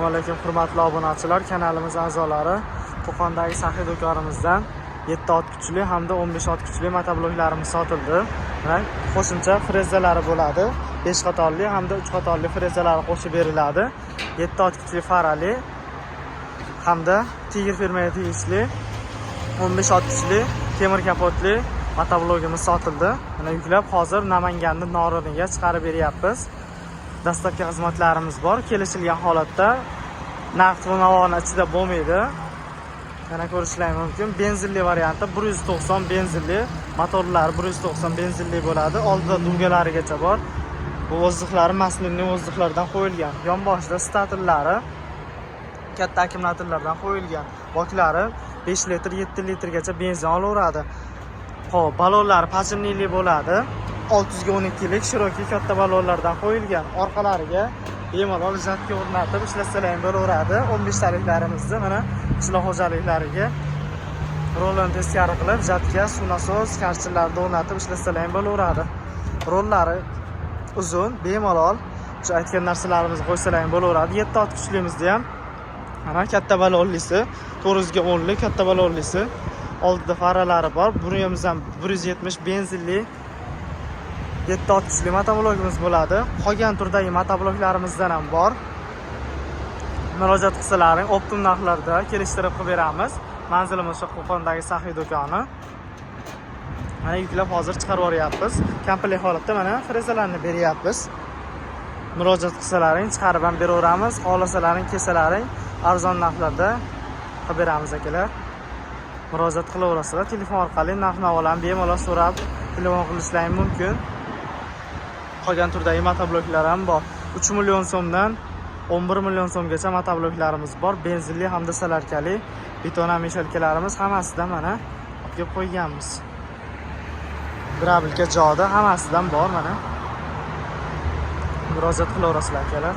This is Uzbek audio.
Assalomu alaykum hurmatli obunachilar, kanalimiz a'zolari. Qo'qondagi saxiy do'konimizdan 7 ot kuchli hamda 15 ot kuchli motobloklarimiz sotildi. Mana qo'shimcha frezalari bo'ladi. 5 qatorli hamda 3 qatorli frezalari qo'shib beriladi. 7 ot kuchli farali hamda Tiger firmaga tegishli 15 ot kuchli temir kapotli motoblogimiz sotildi. Mana yuklab hozir Namanganning Noroniga chiqarib beryapmiz. Dastlabki xizmatlarimiz bor. Kelishilgan holatda naqd va navoni ichida bo'lmaydi. Mana ko'rishingiz mumkin. Benzinli varianti 190 benzinli, motorlari 190 benzinli bo'ladi. Oldida dugalarigacha bor. Bu o'zliqlari maslinli o'zliqlardan qo'yilgan. Yonboshida statillari katta akkumulyatorlardan qo'yilgan. Boklari 5 litr, 7 litrgacha benzin olaveradi. Xo'p, balonlari pachimnili bo'ladi. 612 lik Cherokee katta balonlardan qo'yilgan. Orqalariga bemalol zatka o'rnatib ishlasalar ham bo'laveradi. 15 taliklarimizni mana qishloq xo'jaliklariga rollarni teskari qilib, zatka, suv nasos, karchillarni o'rnatib ishlasalar ham bo'laveradi. Rollari uzun, bemalol shu aytgan narsalarimizni qo'ysalar ham bo'laveradi. 7 ot kuchlimizni ham mana katta balonlisi, 410 lik katta balonlisi. Oldida faralari bor. Burimiz ham 170 benzinli 7 ot kuchli motoblogimiz bo'ladi. Qolgan turdagi motobloklarimizdan ham bor. Murojaat qilsalaring optim narxlarda kelishtirib qilib beramiz. Manzilimiz shu Qo'qondagi saxiy do'koni. Mana yuklab hozir chiqarib yuboryapmiz. Komplekt holatda mana frezalarni beryapmiz. Murojaat qilsalaring chiqarib ham beraveramiz. Xohlasalaring kelsalaring arzon narxlarda qilib beramiz akalar. Murojaat qilaverasizlar. Telefon orqali narx-navolarni bemalol so'rab telefon qilishlaring mumkin. Qolgan turdagi motobloklar ham bor. 3 million so'mdan 11 million so'mgacha motobloklarimiz bor. Benzinli hamda salarkali beton meshalkalarimiz hammasidan mana olib kelib qo'yganmiz. Grabilka joda hammasidan bor mana. Murojaat qilaverasizlar akalar.